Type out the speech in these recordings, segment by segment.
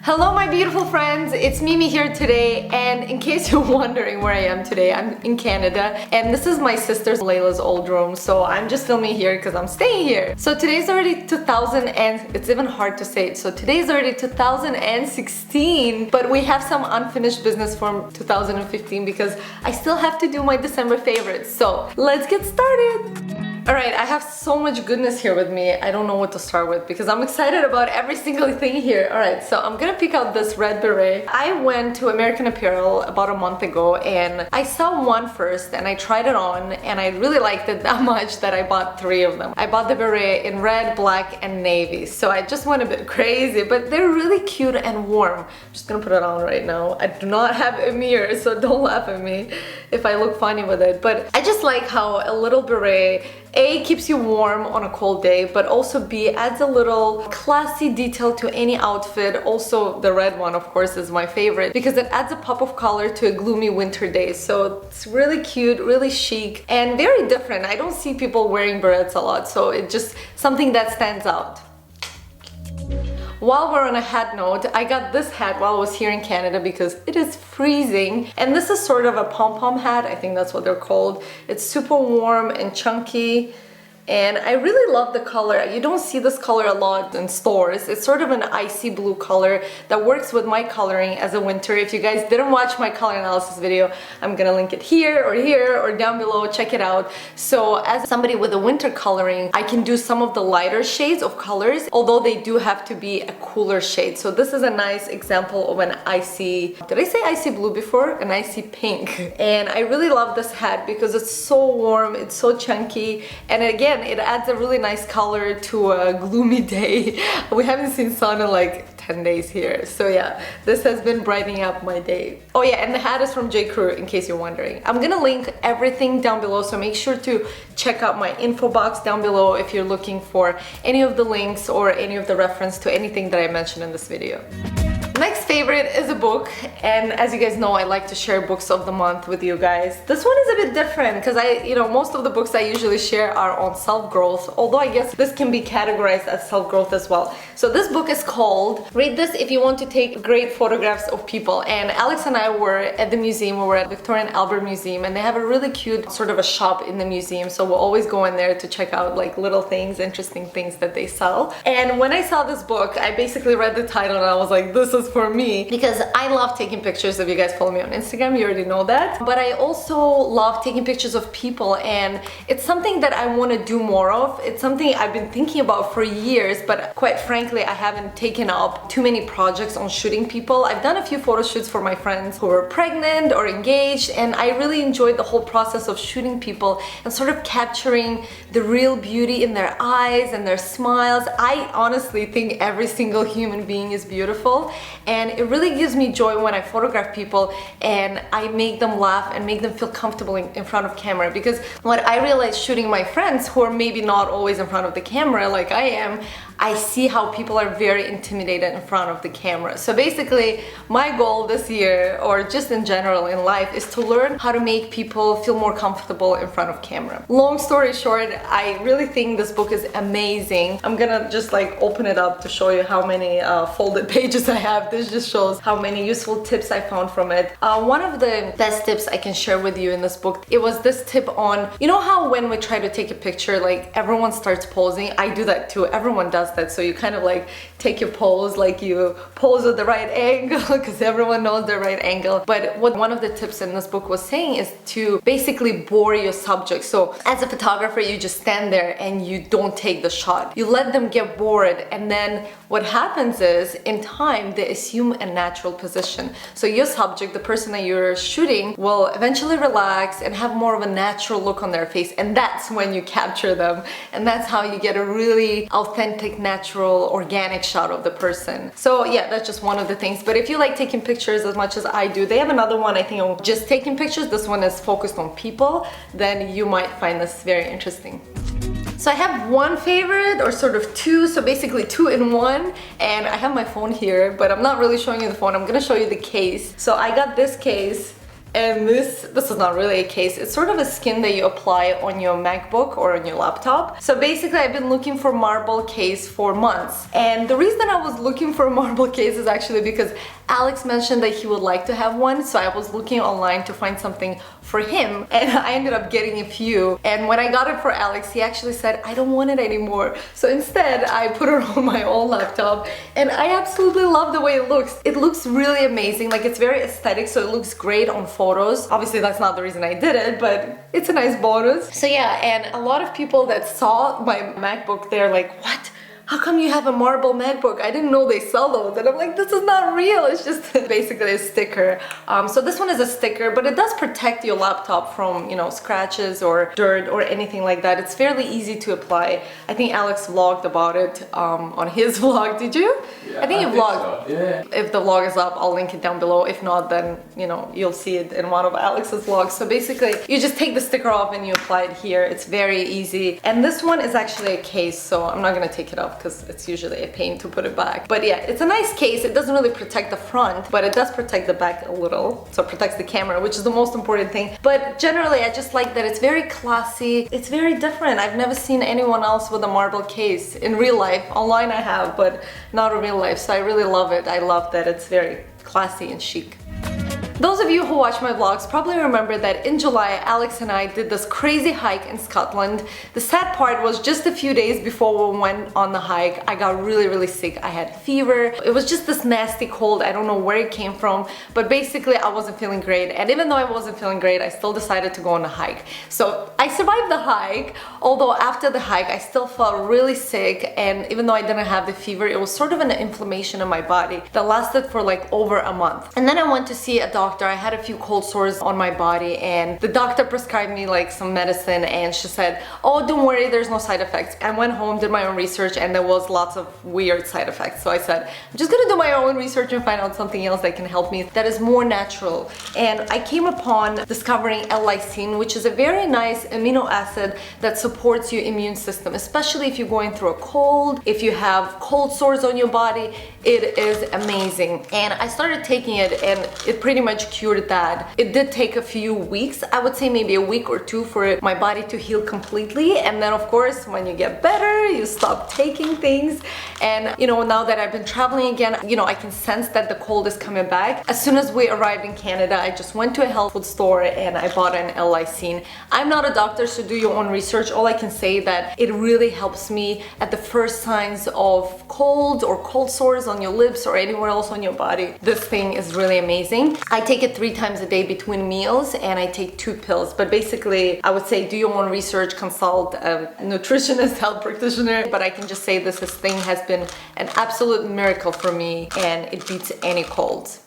Hello my beautiful friends, it's Mimi here today, and in case you're wondering where I am today, I'm in Canada and this is my sister Layla's old room, so I'm just filming here because I'm staying here. So today's already 2000 and it's even hard to say it, so today's already 2016, but we have some unfinished business from 2015 because I still have to do my December favorites, so let's get started! Alright, I have so much goodness here with me, I don't know what to start with because I'm excited about every single thing here. Alright, so I'm gonna pick out this red beret. I went to American Apparel about a month ago and I saw one first and I tried it on and I really liked it that much that I bought 3 of them. I bought the beret in red, black, and navy, so I just went a bit crazy, but they're really cute and warm. I'm just gonna put it on right now. I do not have a mirror, so don't laugh at me if I look funny with it, but I just like how a little beret A, keeps you warm on a cold day, but also B, adds a little classy detail to any outfit. Also, the red one, of course, is my favorite because it adds a pop of color to a gloomy winter day. So it's really cute, really chic, and very different. I don't see people wearing berets a lot, so it's just something that stands out. While we're on a hat note, I got this hat while I was here in Canada because it is freezing, and this is sort of a pom-pom hat, I think that's what they're called. It's super warm and chunky, and I really love the color. You don't see this color a lot in stores. It's sort of an icy blue color that works with my coloring as a winter. If you guys didn't watch my color analysis video, I'm gonna link it here or down below. Check it out. So as somebody with a winter coloring, I can do some of the lighter shades of colors, although they do have to be a cooler shade. So this is a nice example of an icy, did I say icy blue before? An icy pink. And I really love this hat because it's so warm, it's so chunky, and again, it adds a really nice color to a gloomy day. We haven't seen sun in like 10 days here, so yeah, this has been brightening up my day. Oh yeah, and the hat is from J. Crew, in case you're wondering. I'm gonna link everything down below, so make sure to check out my info box down below if you're looking for any of the links or any of the reference to anything that I mentioned in this video. Next favorite is a book, and as you guys know, I like to share books of the month with you guys. This one is a bit different because most of the books I usually share are on self-growth, although I guess this can be categorized as self-growth as well. So this book is called Read This If You Want to Take Great Photographs of People, and Alex and I were at the museum. We were at Victoria and Albert Museum, and they have a really cute sort of a shop in the museum, so we'll always go in there to check out like little things, interesting things that they sell. And when I saw this book, I basically read the title and I was like, this is for me, because I love taking pictures. If you guys follow me on Instagram, you already know that, but I also love taking pictures of people, and it's something that I want to do more of. It's something I've been thinking about for years, but quite frankly I haven't taken up too many projects on shooting people. I've done a few photo shoots for my friends who were pregnant or engaged, and I really enjoyed the whole process of shooting people and sort of capturing the real beauty in their eyes and their smiles. I honestly think every single human being is beautiful, and it really gives me joy when I photograph people and I make them laugh and make them feel comfortable in front of camera, because what I realized shooting my friends who are maybe not always in front of the camera like I am, I see how people are very intimidated in front of the camera. So basically, my goal this year, or just in general in life, is to learn how to make people feel more comfortable in front of camera. Long story short, I really think this book is amazing. I'm gonna just like open it up to show you how many folded pages I have. This just shows how many useful tips I found from it. One of the best tips I can share with you in this book, it was this tip on, you know how when we try to take a picture, like everyone starts posing? I do that too, everyone does that. So you kind of like take your pose, like you pose with the right angle because everyone knows the right angle. But what one of the tips in this book was saying is to basically bore your subject. So as a photographer, you just stand there and you don't take the shot. You let them get bored, and then what happens is in time they assume a natural position. So your subject, the person that you're shooting, will eventually relax and have more of a natural look on their face, and that's when you capture them, and that's how you get a really authentic, natural, organic shot of the person. So yeah, that's just one of the things. But if you like taking pictures as much as I do, they have another one I think on just taking pictures. This one is focused on people. Then you might find this very interesting. So I have one favorite, or sort of two, so basically 2 in 1, and I have my phone here, but I'm not really showing you the phone. I'm gonna show you the case. So I got this case, And this is not really a case. It's sort of a skin that you apply on your MacBook or on your laptop. So basically I've been looking for marble case for months. And the reason I was looking for a marble case is actually because Alex mentioned that he would like to have one. So I was looking online to find something for him, and I ended up getting a few. And when I got it for Alex, he actually said, I don't want it anymore. So instead I put it on my own laptop, and I absolutely love the way it looks. It looks really amazing. Like, it's very aesthetic, so it looks great on photos. Obviously that's not the reason I did it, but it's a nice bonus. So yeah, and a lot of people that saw my MacBook, they're like, what? How come you have a marble MacBook? I didn't know they sell those. And I'm like, this is not real. It's just basically a sticker. So this one is a sticker, but it does protect your laptop from, you know, scratches or dirt or anything like that. It's fairly easy to apply. I think Alex vlogged about it on his vlog. Did you? Yeah, I think you vlogged. So. Yeah. If the vlog is up, I'll link it down below. If not, then, you know, you'll see it in one of Alex's vlogs. So basically, you just take the sticker off and you apply it here. It's very easy. And this one is actually a case, so I'm not gonna take it off because it's usually a pain to put it back. But yeah, it's a nice case. It doesn't really protect the front, but it does protect the back a little. So it protects the camera, which is the most important thing. But generally, I just like that it's very classy. It's very different. I've never seen anyone else with a marble case in real life. Online I have, but not in real life. So I really love it. I love that it's very classy and chic. Those of you who watch my vlogs probably remember that in July, Alex and I did this crazy hike in Scotland. The sad part was just a few days before we went on the hike, I got really sick. I had fever. It was just this nasty cold. I don't know where it came from, but basically I wasn't feeling great. And even though I wasn't feeling great, I still decided to go on a hike. So I survived the hike, although after the hike, I still felt really sick. And even though I didn't have the fever, it was sort of an inflammation in my body that lasted for like over a month. And then I went to see a doctor. I had a few cold sores on my body, and the doctor prescribed me like some medicine, and she said, oh, don't worry, there's no side effects. I went home, did my own research, and there was lots of weird side effects. So I said, I'm just gonna do my own research and find out something else that can help me that is more natural. And I came upon discovering L-Lysine, which is a very nice amino acid that supports your immune system, especially if you're going through a cold, if you have cold sores on your body. It is amazing. And I started taking it, and it pretty much cured that. It did take a few weeks, I would say maybe a week or two, for my body to heal completely. And then of course, when you get better, you stop taking things. And you know, now that I've been traveling again, you know, I can sense that the cold is coming back. As soon as we arrived in Canada, I just went to a health food store and I bought an L-Lysine. I'm not a doctor, so do your own research. All I can say that it really helps me at the first signs of cold or cold sores on your lips or anywhere else on your body. This thing is really amazing. I take it 3 times a day between meals, and I take 2 pills. But basically, I would say do your own research, consult a nutritionist, health practitioner. But I can just say this thing has been an absolute miracle for me, and it beats any colds.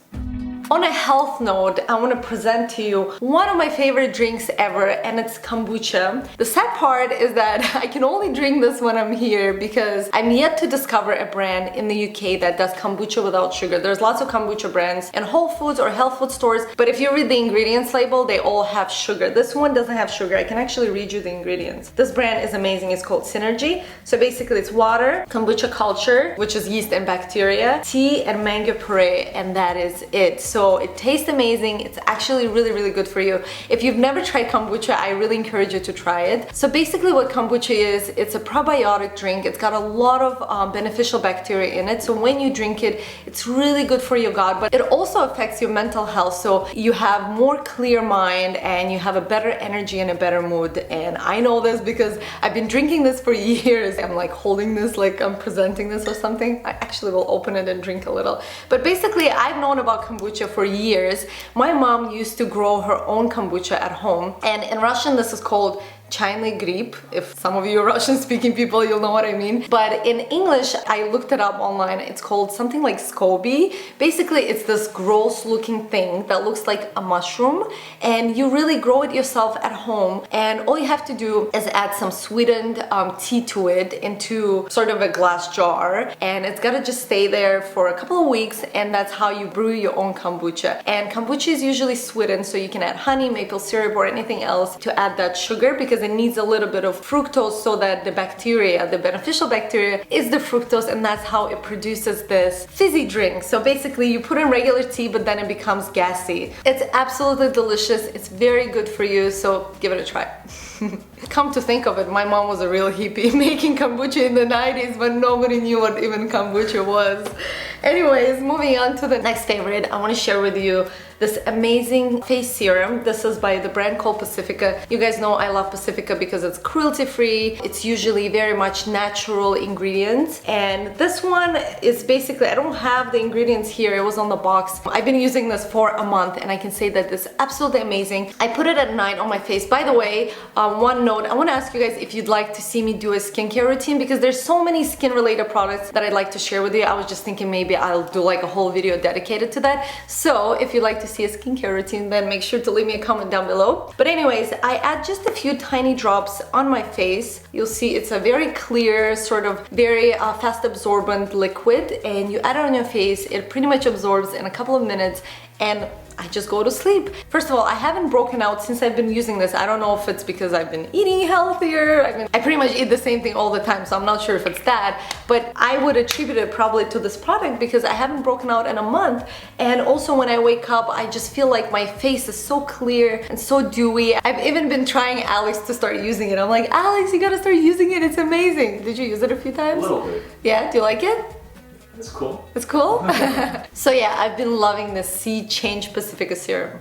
On a health note, I want to present to you one of my favorite drinks ever, and it's kombucha. The sad part is that I can only drink this when I'm here because I'm yet to discover a brand in the UK that does kombucha without sugar. There's lots of kombucha brands in Whole Foods or health food stores, but if you read the ingredients label, they all have sugar. This one doesn't have sugar. I can actually read you the ingredients. This brand is amazing. It's called Synergy. So basically it's water, kombucha culture, which is yeast and bacteria, tea, and mango puree, and that is it. So it tastes amazing. It's actually really good for you. If you've never tried kombucha, I really encourage you to try it. So basically what kombucha is, it's a probiotic drink. It's got a lot of beneficial bacteria in it. So when you drink it, it's really good for your gut, but it also affects your mental health. So you have more clear mind and you have a better energy and a better mood. And I know this because I've been drinking this for years. I'm like holding this like I'm presenting this or something. I actually will open it and drink a little. But basically I've known about kombucha for years. My mom used to grow her own kombucha at home, and in Russian this is called Chayny grip. If some of you are Russian speaking people, you'll know what I mean. But in English, I looked it up online. It's called something like SCOBY. Basically, it's this gross looking thing that looks like a mushroom, and you really grow it yourself at home. And all you have to do is add some sweetened tea to it into sort of a glass jar, and it's gotta just stay there for a couple of weeks, and that's how you brew your own kombucha. And kombucha is usually sweetened, so you can add honey, maple syrup, or anything else to add that sugar, because because it needs a little bit of fructose so that the bacteria, the beneficial bacteria, is the fructose, and that's how it produces this fizzy drink. So basically you put in regular tea, but then it becomes gassy. It's absolutely delicious. It's very good for you, so give it a try. Come to think of it, my mom was a real hippie making kombucha in the 90s, but nobody knew what even kombucha was. Anyways, moving on to the next favorite, I want to share with you this amazing face serum. This is by the brand called Pacifica. You guys know I love Pacifica because it's cruelty-free. It's usually very much natural ingredients. And this one is basically, I don't have the ingredients here, it was on the box. I've been using this for a month and I can say that this is absolutely amazing. I put it at night on my face. By the way, one note, I want to ask you guys if you'd like to see me do a skincare routine because there's so many skin related products that I'd like to share with you. I was just thinking maybe I'll do like a whole video dedicated to that. So if you'd like to see a skincare routine, then make sure to leave me a comment down below. But anyways, I add just a few tiny drops on my face. You'll see it's a very clear, sort of very fast absorbent liquid, and you add it on your face. It pretty much absorbs in a couple of minutes and I just go to sleep. First of all, I haven't broken out since I've been using this. I don't know if it's because I've been eating healthier. I pretty much eat the same thing all the time, so I'm not sure if it's that, but I would attribute it probably to this product because I haven't broken out in a month. And also when I wake up, I just feel like my face is so clear and so dewy. I've even been trying Alex to start using it. I'm like, Alex, you gotta start using it. It's amazing. Did you use it a few times? A little bit. Yeah, do you like it? It's cool. It's cool? So yeah, I've been loving this Sea Change Pacifica serum.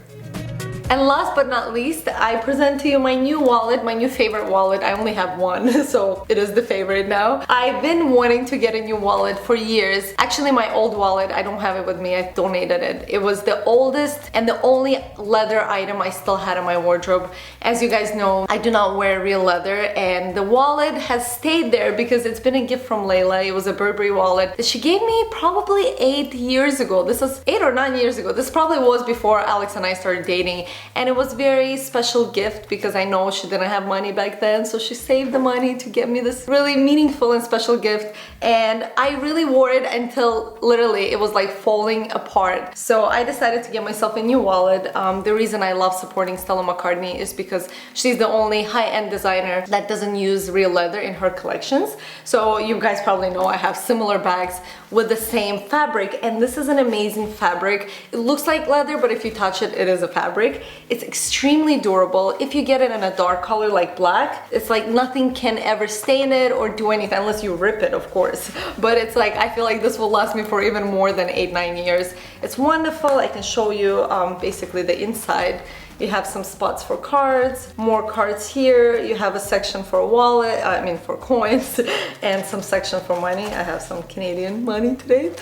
And last but not least, I present to you my new wallet, my new favorite wallet. I only have one, so it is the favorite now. I've been wanting to get a new wallet for years. Actually, my old wallet, I don't have it with me, I donated it. It was the oldest and the only leather item I still had in my wardrobe. As you guys know, I do not wear real leather, and the wallet has stayed there because it's been a gift from Layla. It was a Burberry wallet that she gave me probably 8 years ago. This is 8 or 9 years ago. This probably was before Alex and I started dating. And it was a very special gift because I know she didn't have money back then, so she saved the money to get me this really meaningful and special gift. And I really wore it until literally it was like falling apart. So I decided to get myself a new wallet. The reason I love supporting Stella McCartney is because she's the only high-end designer that doesn't use real leather in her collections. So you guys probably know I have similar bags with the same fabric, and this is an amazing fabric. It looks like leather, but if you touch it, it is a fabric. It's extremely durable. If you get it in a dark color like black, it's like nothing can ever stain it or do anything unless you rip it, of course. But it's like, I feel like this will last me for even more than 8-9 years. It's wonderful. I can show you basically the inside. You have some spots for cards, more cards here. You have a section for wallet, for coins, and some section for money. I have some Canadian money today.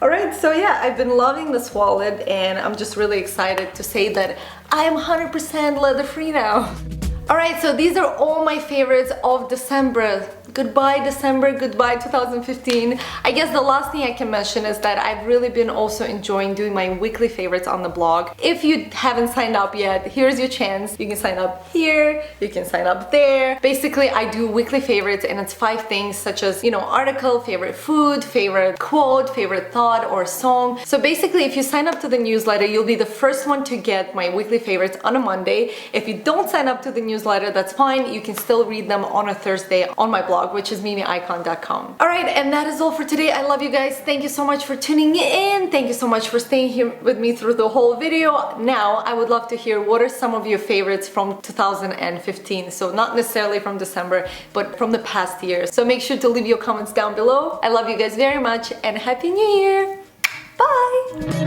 All right, so yeah, I've been loving this wallet and I'm just really excited to say that I am 100% leather free now. All right, so these are all my favorites of December. Goodbye December, goodbye 2015. I guess the last thing I can mention is that I've really been also enjoying doing my weekly favorites on the blog. If you haven't signed up yet, here's your chance. You can sign up here, you can sign up there. Basically, I do weekly favorites and it's 5 things such as, article, favorite food, favorite quote, favorite thought or song. So basically, if you sign up to the newsletter, you'll be the first one to get my weekly favorites on a Monday. If you don't sign up to the newsletter, that's fine. You can still read them on a Thursday on my blog, which is mimiikonn.com. All right, and that is all for today. I love you guys. Thank you so much for tuning in. Thank you so much for staying here with me through the whole video. Now, I would love to hear what are some of your favorites from 2015. So not necessarily from December, but from the past year. So make sure to leave your comments down below. I love you guys very much and Happy New Year. Bye.